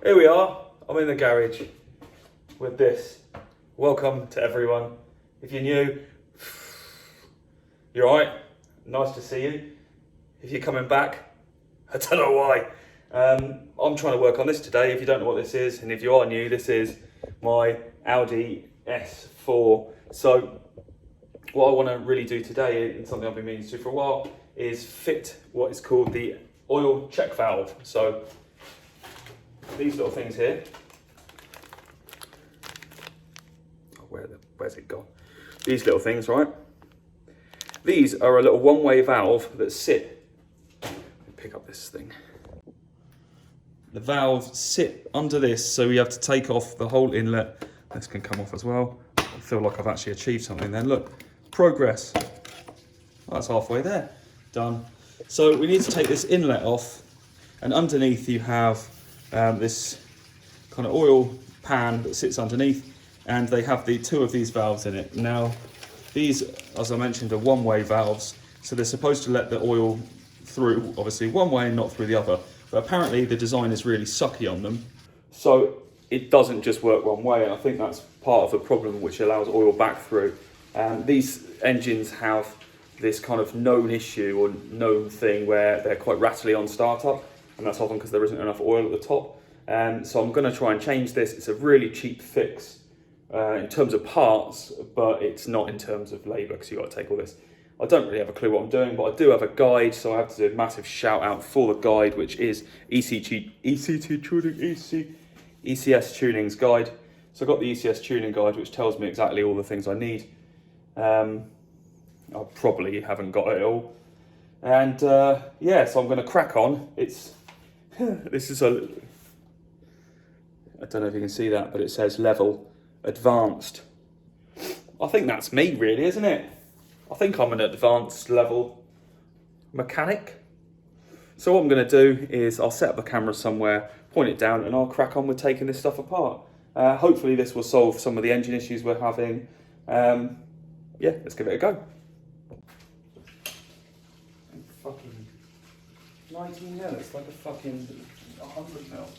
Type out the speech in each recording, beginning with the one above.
Here we are, I'm in the garage with this. Welcome to everyone. If you're new, you're alright, nice to see you. If you're coming back, I don't know why. I'm trying to work on this today, if you don't know what this is, and if you are new, this is my Audi S4. So what I want to really do today, and something I've been meaning to do for a while, is fit what is called the oil check valve. So these little things here, where's it gone? These little things, right? These are a little one-way valve that sit, let me pick up this thing. The valves sit under this, so we have to take off the whole inlet. This can come off as well. I feel like I've actually achieved something then. Look, progress. That's halfway there, done. So we need to take this inlet off, and underneath you have this kind of oil pan that sits underneath, and they have the two of these valves in it. Now, these, as I mentioned, are one-way valves, so they're supposed to let the oil through, obviously one way and not through the other. But apparently the design is really sucky on them, so it doesn't just work one way, and I think that's part of the problem which allows oil back through. These engines have this kind of known issue or known thing where they're quite rattly on startup, and that's often because there isn't enough oil at the top. So I'm going to try and change this. It's a really cheap fix in terms of parts, but it's not in terms of labour, because you've got to take all this. I don't really have a clue what I'm doing, but I do have a guide, so I have to do a massive shout out for the guide, which is ECS Tuning's guide. So I've got the ECS Tuning guide, which tells me exactly all the things I need. I probably haven't got it all. And yeah, so I'm going to crack on. This is a, I don't know if you can see that, but it says level advanced. I think that's me really, isn't it? I think I'm an advanced level mechanic. So what I'm going to do is I'll set up the camera somewhere, point it down, and I'll crack on with taking this stuff apart. Hopefully this will solve some of the engine issues we're having. Yeah, let's give it a go. Fucking 19 mil, it's like a fucking 100 mil.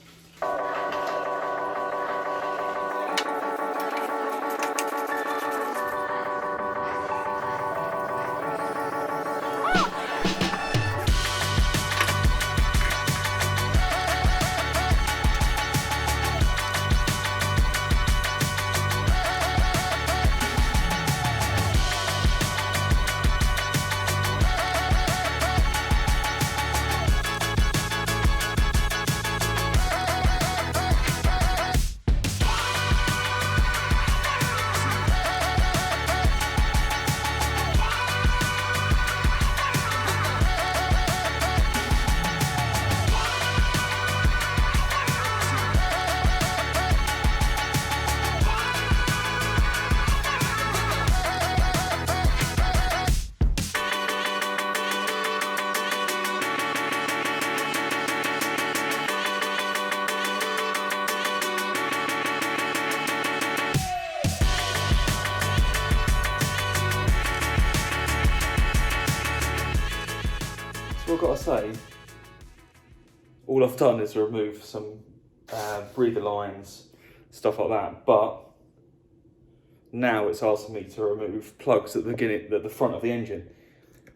I've got to say, all I've done is remove some breather lines, stuff like that, but now it's asking me to remove plugs at the beginning, at the front of the engine.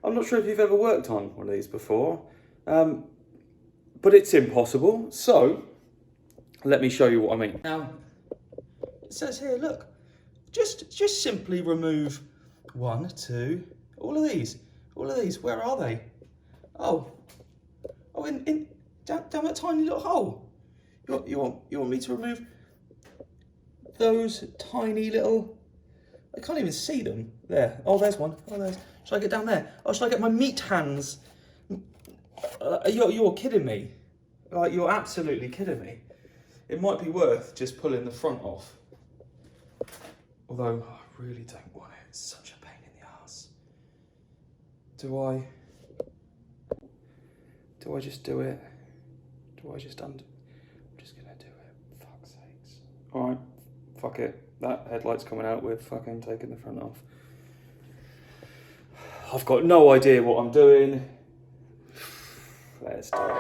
I'm not sure if you've ever worked on one of these before, but it's impossible, so let me show you what I mean. Now, it says here, look, just simply remove one, two, all of these, where are they? Oh, down that tiny little hole. You want me to remove those tiny little? I can't even see them. There. Oh, there's one. Oh, there's. Should I get down there? Oh, should I get my meat hands? You're kidding me. Like, you're absolutely kidding me. It might be worth just pulling the front off. Although I really don't want it. It's such a pain in the ass. Do I just do it? Do I just undo? I'm just gonna do it, fuck's sakes. Alright, fuck it. That headlight's coming out with fucking taking the front off. I've got no idea what I'm doing. Let's do it.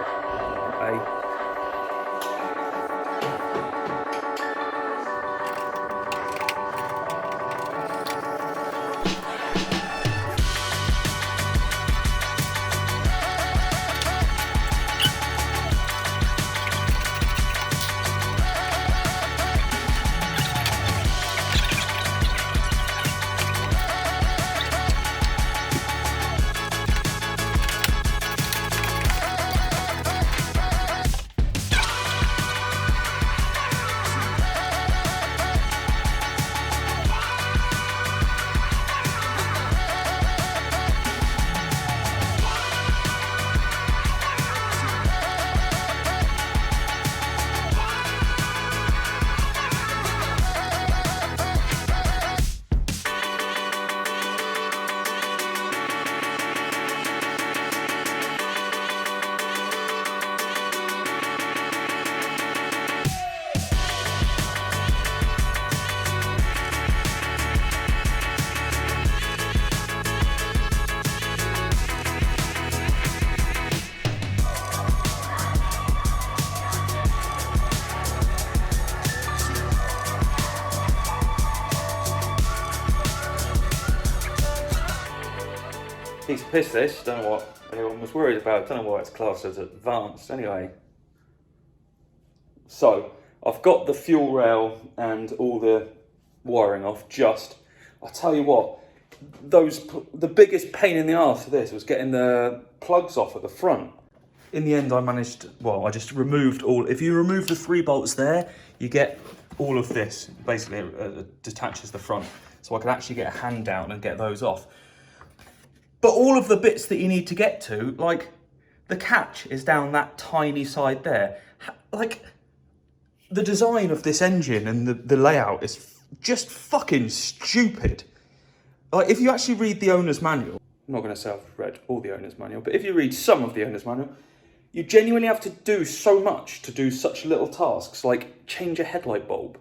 Piece of piss this, don't know what anyone was worried about, don't know why it's classed as advanced anyway. So, I've got the fuel rail and all the wiring off, I'll tell you what, the biggest pain in the arse of this was getting the plugs off at the front. In the end I managed, I just removed if you remove the 3 bolts there, you get all of this, basically detaches the front. So I can actually get a hand down and get those off. But all of the bits that you need to get to, like the catch is down that tiny side there. Like the design of this engine and the layout is just fucking stupid. Like if you actually read the owner's manual, I'm not going to say I've read all the owner's manual, but if you read some of the owner's manual, you genuinely have to do so much to do such little tasks, like change a headlight bulb.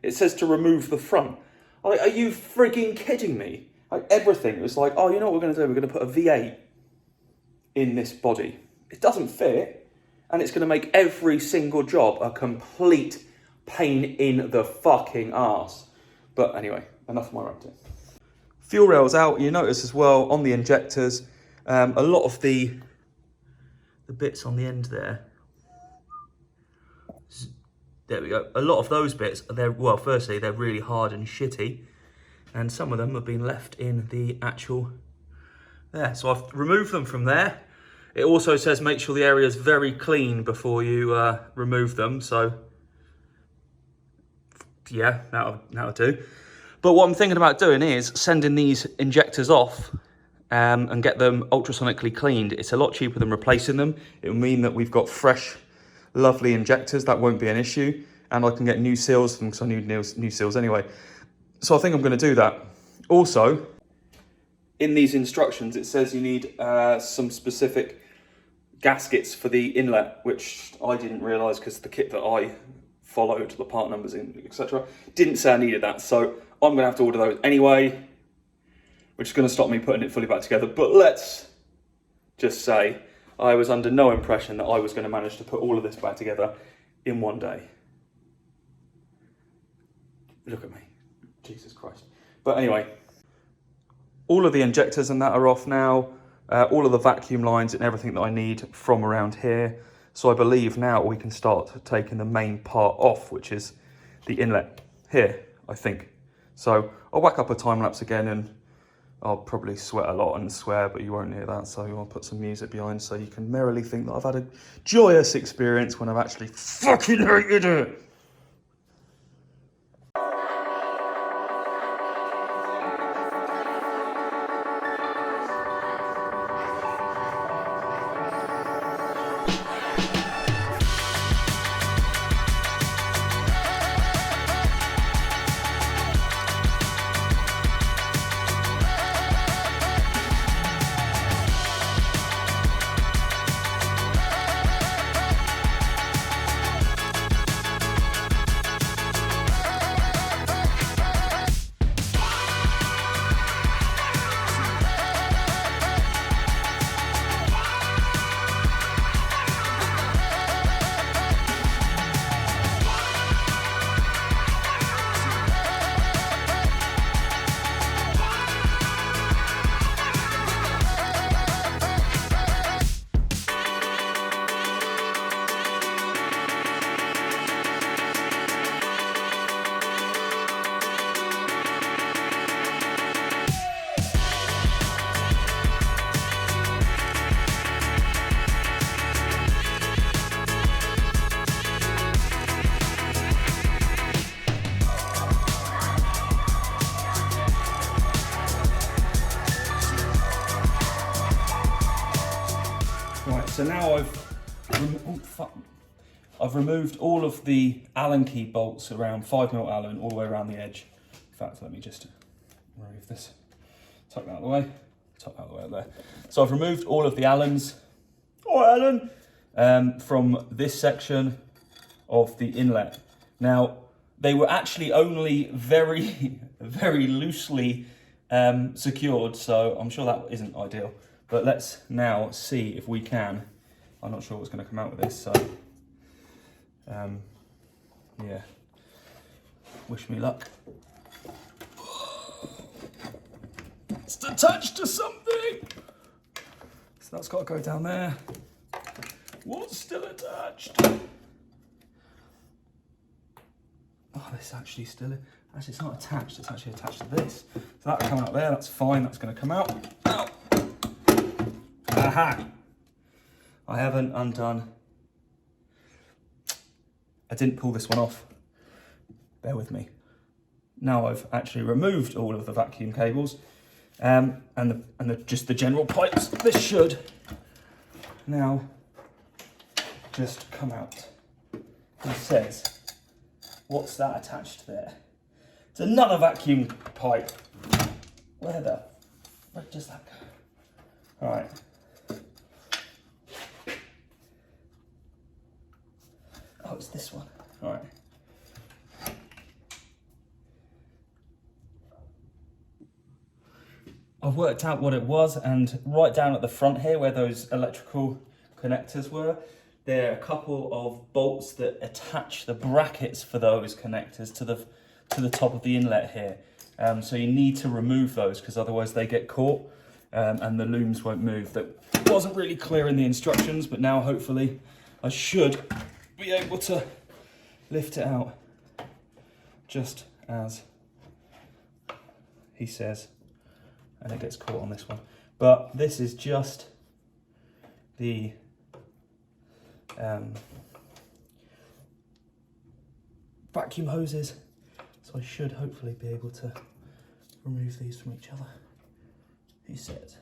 It says to remove the front. Like, are you frigging kidding me? Like everything, it was like, oh, you know what we're going to do? We're going to put a V8 in this body. It doesn't fit, and it's going to make every single job a complete pain in the fucking arse. But anyway, enough of my ranting. Fuel rails out. You notice as well on the injectors, a lot of the bits on the end there. There we go. A lot of those bits, firstly, they're really hard and shitty, and some of them have been left in the actual there. So I've removed them from there. It also says make sure the area is very clean before you remove them. So yeah, that'll do. But what I'm thinking about doing is sending these injectors off and get them ultrasonically cleaned. It's a lot cheaper than replacing them. It will mean that we've got fresh, lovely injectors. That won't be an issue. And I can get new seals for them because I need new seals anyway. So I think I'm going to do that. Also, in these instructions, it says you need some specific gaskets for the inlet, which I didn't realise because the kit that I followed, the part numbers in, etc., didn't say I needed that. So I'm going to have to order those anyway, which is going to stop me putting it fully back together. But let's just say I was under no impression that I was going to manage to put all of this back together in one day. Look at me. Jesus Christ. But anyway, all of the injectors and that are off now. All of the vacuum lines and everything that I need from around here. So I believe now we can start taking the main part off, which is the inlet here, I think. So I'll whack up a time lapse again and I'll probably sweat a lot and swear, but you won't hear that. So I'll put some music behind so you can merrily think that I've had a joyous experience when I've actually fucking hated it. So now I've removed all of the Allen key bolts around 5mm Allen all the way around the edge. In fact, let me just remove this. Tuck that out of the way. Tuck that out of the way there. So I've removed all of the Allens. Oh, Allen! From this section of the inlet. Now, they were actually only very, very loosely secured, so I'm sure that isn't ideal. But let's now see if we can. I'm not sure what's going to come out with this, so yeah. Wish me luck. It's attached to something. So that's got to go down there. What's still attached? Oh, this actually still, actually it's not attached, it's actually attached to this. So that'll come out there, that's fine, that's going to come out. Ow. Aha! I haven't undone. I didn't pull this one off. Bear with me. Now I've actually removed all of the vacuum cables and just the general pipes. This should now just come out. It says, what's that attached there? It's another vacuum pipe. Where the frick does that go? All right. Oh, it's this one. All right. I've worked out what it was, and right down at the front here where those electrical connectors were, there are a couple of bolts that attach the brackets for those connectors to the top of the inlet here. So you need to remove those because otherwise they get caught and the looms won't move. That wasn't really clear in the instructions, but now hopefully I should be able to lift it out just as he says. And it gets caught on this one. But this is just the vacuum hoses. So I should hopefully be able to remove these from each other. He says.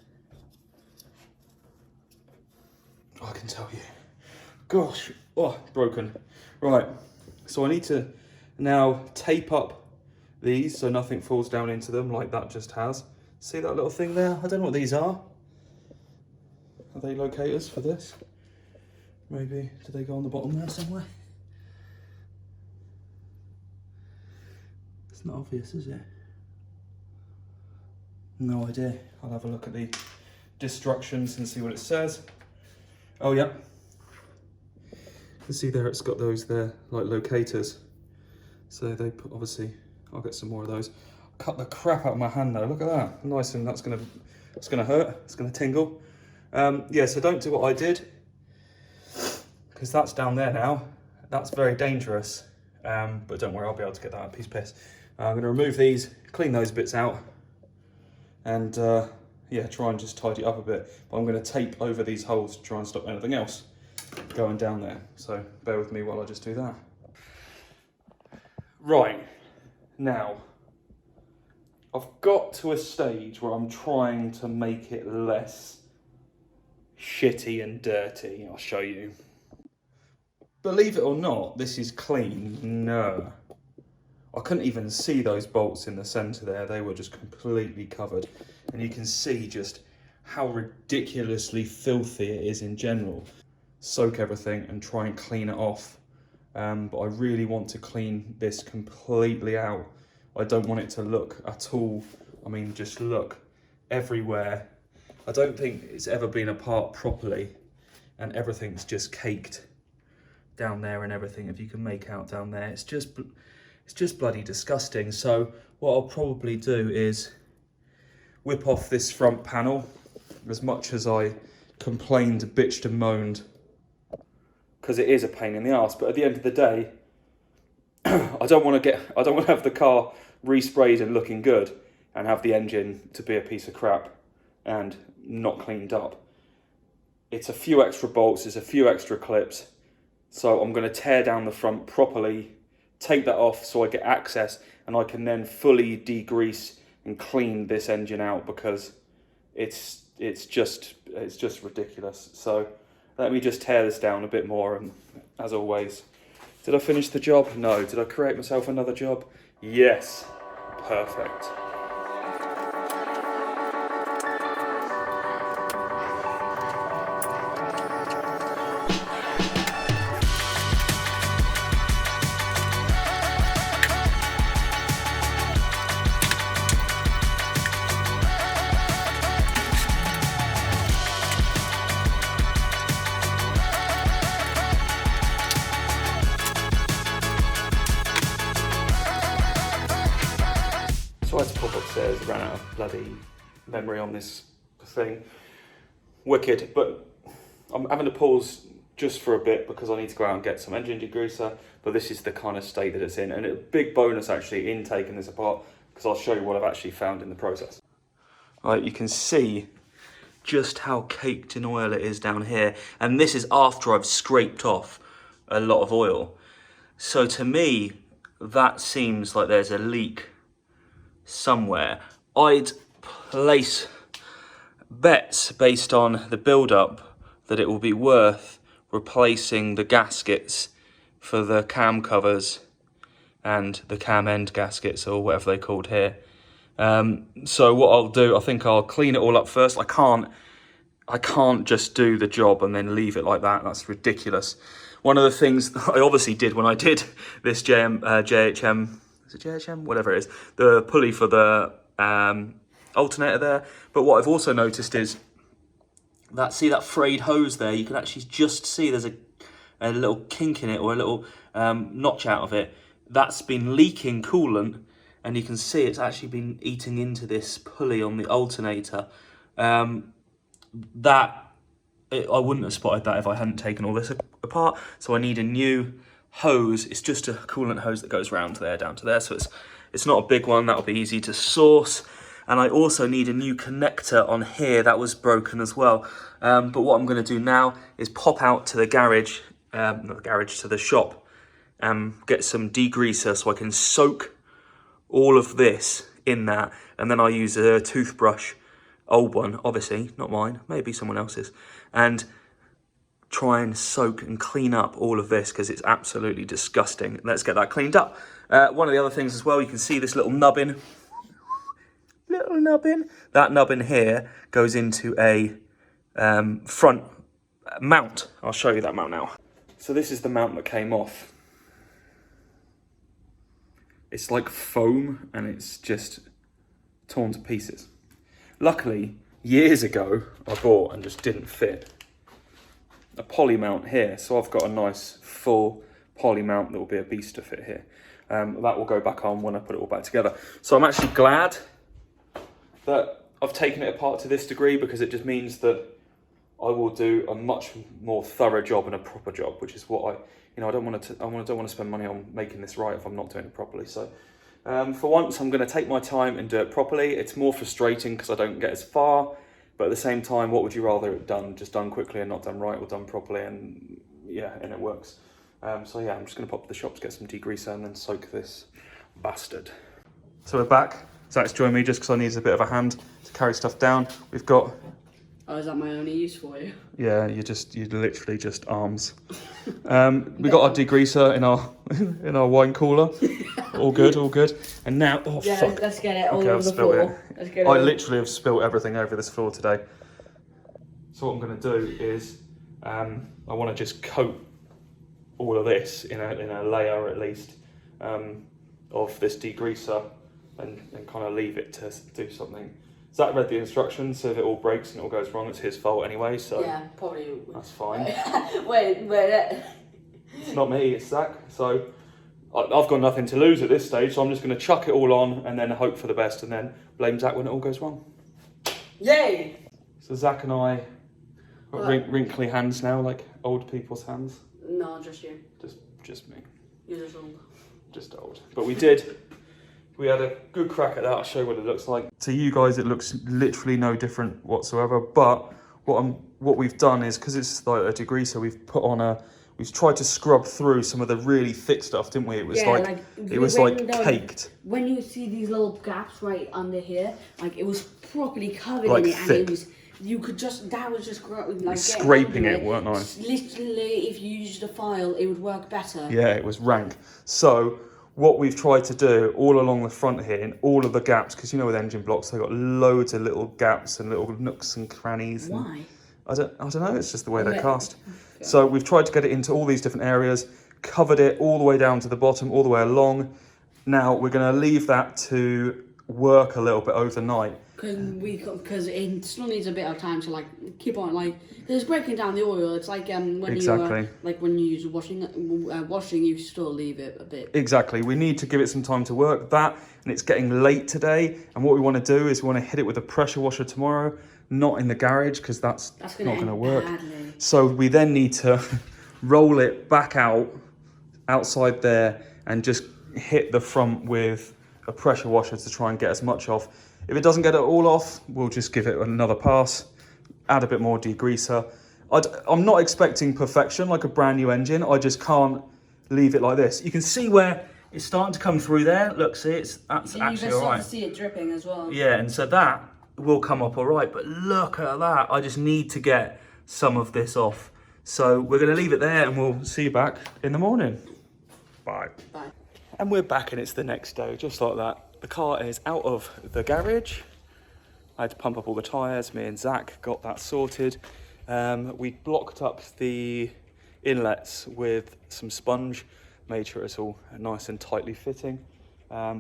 I can tell you. Gosh, oh, broken. Right, so I need to now tape up these so nothing falls down into them like that just has. See that little thing there? I don't know what these are. Are they locators for this? Maybe, do they go on the bottom there somewhere? It's not obvious, is it? No idea. I'll have a look at the instructions and see what it says. Oh yeah. You can see there it's got those there, like locators. So they put, obviously, I'll get some more of those. Cut the crap out of my hand though, look at that. Nice, and that's gonna hurt, it's gonna tingle. Yeah, so don't do what I did, because that's down there now. That's very dangerous, but don't worry, I'll be able to get that out, piece of piss. I'm gonna remove these, clean those bits out, and yeah, try and just tidy it up a bit. But I'm gonna tape over these holes to try and stop anything else going down there. So bear with me while I just do that. Right, now, I've got to a stage where I'm trying to make it less shitty and dirty. I'll show you. Believe it or not, this is clean. No. I couldn't even see those bolts in the centre there. They were just completely covered. And you can see just how ridiculously filthy it is in general. Soak everything and try and clean it off. But I really want to clean this completely out. I don't want it to look at all, I mean, just look everywhere. I don't think it's ever been apart properly, and everything's just caked down there and everything, if you can make out down there. It's just bloody disgusting. So what I'll probably do is whip off this front panel, as much as I complained, bitched and moaned, because it is a pain in the arse. But at the end of the day, I don't want to have the car resprayed and looking good and have the engine to be a piece of crap and not cleaned up. It's a few extra bolts, it's a few extra clips. So I'm going to tear down the front properly, take that off so I get access, and I can then fully degrease and clean this engine out, because it's just ridiculous. So let me just tear this down a bit more, and as always, did I finish the job? No. Did I create myself another job? Yes. Perfect. So I had to pop upstairs, ran out of bloody memory on this thing. wicked, but I'm having to pause just for a bit because I need to go out and get some engine degreaser, but this is the kind of state that it's in, and a big bonus actually in taking this apart, because I'll show you what I've actually found in the process. Right, you can see just how caked in oil it is down here, and this is after I've scraped off a lot of oil. So to me, that seems like there's a leak somewhere. I'd place bets based on the build-up that it will be worth replacing the gaskets for the cam covers and the cam end gaskets, or whatever they're called here. So what I'll do, I think I'll clean it all up first. I can't just do the job and then leave it like that. That's ridiculous. One of the things I obviously did when I did this JHM, is it JHM? Whatever it is, the pulley for the alternator there. But what I've also noticed is that, see that frayed hose there? You can actually just see there's a little kink in it, or a little notch out of it. That's been leaking coolant, and you can see it's actually been eating into this pulley on the alternator. I wouldn't have spotted that if I hadn't taken all this apart. So I need a new hose. It's just a coolant hose that goes round there, down to there. So it's not a big one. That'll be easy to source. And I also need a new connector on here. That was broken as well. But what I'm going to do now is pop out to the garage, not the garage, to the shop, get some degreaser so I can soak all of this in that. And then I'll use a toothbrush, old one, obviously, not mine, maybe someone else's, and try and soak and clean up all of this, because it's absolutely disgusting. Let's get that cleaned up. One of the other things as well, you can see this little nubbin. Little nubbin. That nubbin here goes into a front mount. I'll show you that mount now. So this is the mount that came off. It's like foam, and it's just torn to pieces. Luckily, years ago, I bought and just didn't fit a poly mount here. So I've got a nice full poly mount that will be a beast to fit here. That will go back on when I put it all back together. So I'm actually glad that I've taken it apart to this degree, because it just means that I will do a much more thorough job and a proper job, which is what I don't want to spend money on making this right if I'm not doing it properly. So for once, I'm going to take my time and do it properly. It's more frustrating because I don't get as far, but at the same time, what would you rather it done? Just done quickly and not done right, or done properly, and yeah, and it works. So yeah, I'm just going to pop to the shops, get some degreaser, and then soak this bastard. So we're back. Zach's joined me just because I need a bit of a hand to carry stuff down. We've got... Oh, is that my only use for you? Yeah, you're literally just arms. We got our degreaser in our wine cooler. All good, all good. And now, oh yeah, fuck. Let's get it all over the floor. I literally have spilt everything over this floor today. So what I'm going to do is, I want to just coat all of this in a layer at least of this degreaser, and kind of leave it to do something. Zach read the instructions, so if it all breaks and it all goes wrong, it's his fault anyway, so yeah, probably. That's fine. wait. It's not me, it's Zach. So I've got nothing to lose at this stage, so I'm just going to chuck it all on and then hope for the best, and then blame Zach when it all goes wrong. Yay! So Zach and I got wrinkly hands now, like old people's hands. No, just you. Just me. You're just old. Just old. But we had a good crack at that. I'll show you what it looks like. To you guys, it looks literally no different whatsoever. But what we've done is, because it's like a degreaser, we've tried to scrub through some of the really thick stuff, didn't we? It was caked. When you see these little gaps right under here, like it was properly covered like in it, thick. and it was. You could just, that was just like scraping it, weren't I? Literally, if you used a file, it would work better. Yeah, it was rank. So what we've tried to do all along the front here, in all of the gaps, because you know with engine blocks, they've got loads of little gaps and little nooks and crannies. Why? I don't know, it's just the way they're cast. Yeah. So we've tried to get it into all these different areas, covered it all the way down to the bottom, all the way along. Now we're going to leave that to work a little bit overnight. Because it still needs a bit of time to like keep on, like there's breaking down the oil. It's like when you use washing, you still leave it a bit. Exactly. We need to give it some time to work that, and it's getting late today. And what we want to do is we want to hit it with a pressure washer tomorrow, not in the garage because that's not going to work. Badly. So we then need to roll it back outside there and just hit the front with a pressure washer to try and get as much off. If it doesn't get it all off, we'll just give it another pass, add a bit more degreaser. I'm not expecting perfection like a brand new engine. I just can't leave it like this. You can see where it's starting to come through there. Look, see, that's actually all right. You can start to see it dripping as well. Yeah, and so that will come up all right, but look at that. I just need to get some of this off. So we're going to leave it there and we'll see you back in the morning. Bye. Bye. And we're back and it's the next day, just like that. The car is out of the garage. I had to pump up all the tyres. Me and Zach got that sorted. We blocked up the inlets with some sponge, made sure it's all nice and tightly fitting.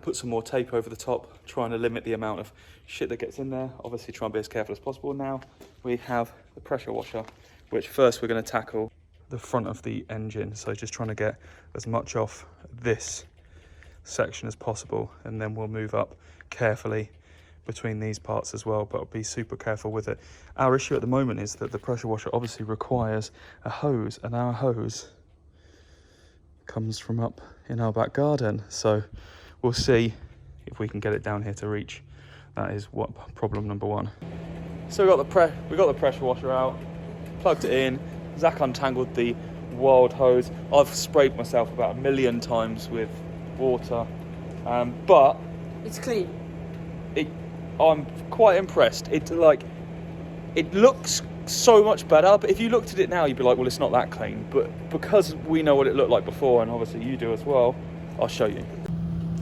Put some more tape over the top, trying to limit the amount of shit that gets in there. Obviously try and be as careful as possible. Now we have the pressure washer, which first we're going to tackle the front of the engine. So just trying to get as much off this section as possible, and then we'll move up carefully between these parts as well, but I'll be super careful with it. Our issue at the moment is that the pressure washer obviously requires a hose, and our hose comes from up in our back garden. So we'll see if we can get it down here to reach. That is what problem number one. So we got the pressure washer out, plugged it in. Zach untangled the wild hose. I've sprayed myself about 1 million times with water, but it's clean. I'm quite impressed. It looks so much better, but if you looked at it now, you'd be like, well, it's not that clean. But because we know what it looked like before, and obviously you do as well, I'll show you.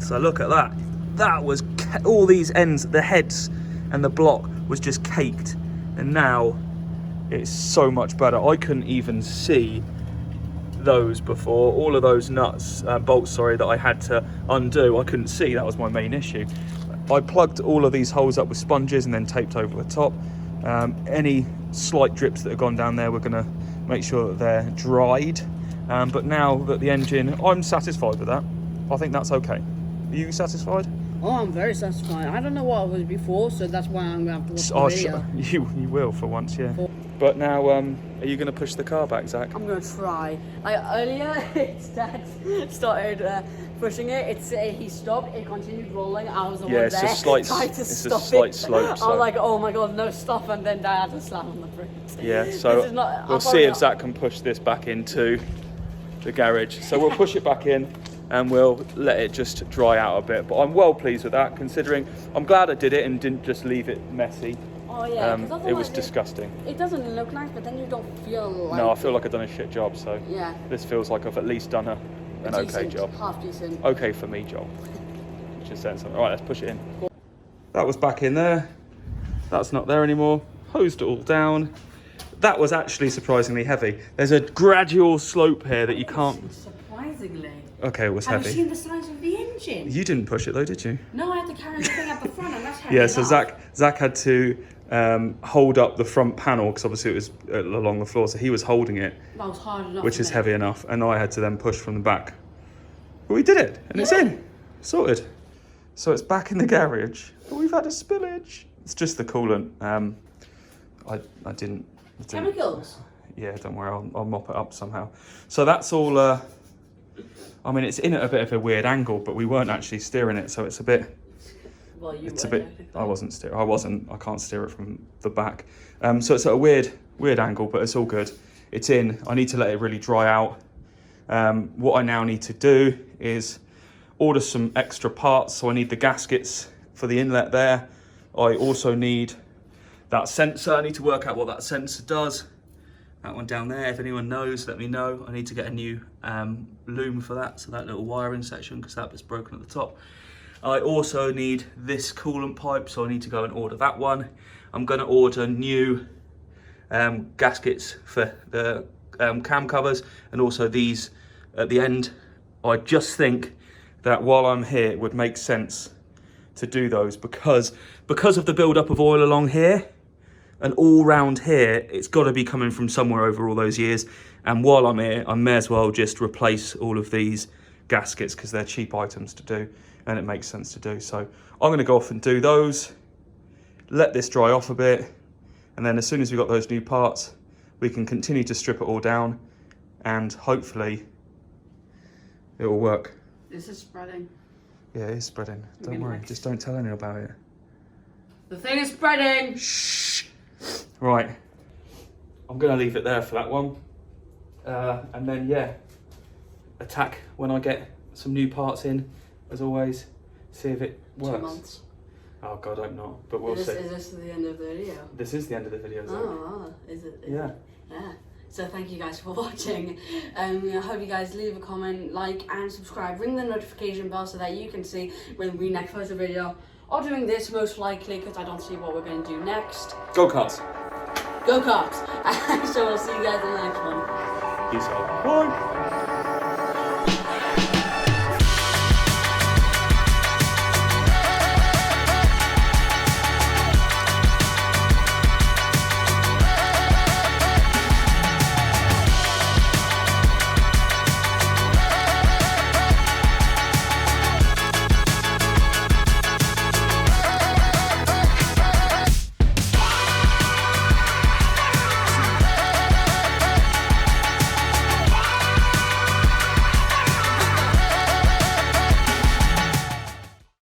So look at that. That was all these ends, the heads and the block was just caked, and now it's so much better. I couldn't even see those before. All of those bolts that I had to undo, I couldn't see. That was my main issue. I plugged all of these holes up with sponges and then taped over the top. Any slight drips that have gone down there, we're going to make sure that they're dried. But now that the engine, I'm satisfied with that. I think that's okay. Are you satisfied? Oh, I'm very satisfied. I don't know what it was before, so that's why I'm going to have to watch the video. You will for once, yeah. But now, are you going to push the car back, Zach? I'm going to try. Earlier, his dad started pushing it. He stopped. It continued rolling. I was the one there it's a slight slope. So. I was like, oh my god, no, stop! And then Dad had to slam on the brakes. Yeah, so we'll see if Zach can push this back into the garage. So we'll push it back in and we'll let it just dry out a bit. But I'm well pleased with that, considering I'm glad I did it and didn't just leave it messy. Oh yeah, it was disgusting. It doesn't look nice, but then you don't feel like... No, I feel like I've done a shit job, so yeah. This feels like I've at least done an okay job. Half decent. Okay for me job. Just saying something. All right, let's push it in. That was back in there. That's not there anymore. Hosed it all down. That was actually surprisingly heavy. There's a gradual slope here that you can't... Surprisingly. Okay, it was heavy. Have you seen the size of the engine? You didn't push it though, did you? No, I had to carry the thing up the front, and that's heavy Yeah, so enough. Zach had to hold up the front panel because obviously it was along the floor, so he was holding it. That was hard enough. Which is heavy enough, and I had to then push from the back. But we did it, and it's in, sorted. So it's back in the garage, but we've had a spillage. It's just the coolant. I didn't. Chemicals? Yeah, don't worry, I'll mop it up somehow. So that's all, I mean, it's in at a bit of a weird angle, but we weren't actually steering it, so it's a bit... Well, I wasn't steering. I can't steer it from the back. So it's at a weird angle, but it's all good. It's in. I need to let it really dry out. What I now need to do is order some extra parts. So I need the gaskets for the inlet there. I also need that sensor. I need to work out what that sensor does. That one down there, if anyone knows, let me know. I need to get a new loom for that, so that little wiring section, because that bit's broken at the top. I also need this coolant pipe, so I need to go and order that one. I'm going to order new gaskets for the cam covers, and also these at the end. I just think that while I'm here, it would make sense to do those because of the build-up of oil along here and all round here. It's got to be coming from somewhere over all those years, and while I'm here, I may as well just replace all of these gaskets because they're cheap items to do and it makes sense to do. So I'm going to go off and do those, let this dry off a bit, And then as soon as we've got those new parts, we can continue to strip it all down, and hopefully it will work. This is spreading. Yeah, it is spreading. Don't worry, just don't tell anyone about it. The thing is spreading! Shh! Right. I'm going to leave it there for that one. And then, yeah, attack when I get some new parts in, as always. See if it works. 2 months. Oh God, I hope not, but we'll see. Is this the end of the video? This is the end of the video, Zach. Oh, is it? Yeah. Yeah. So thank you guys for watching. I hope you guys leave a comment, like and subscribe. Ring the notification bell so that you can see when we next post a video. Or doing this most likely, because I don't see what we're going to do next. Go-karts. Go-karts! So we'll see you guys in the next one. Peace out. Bye.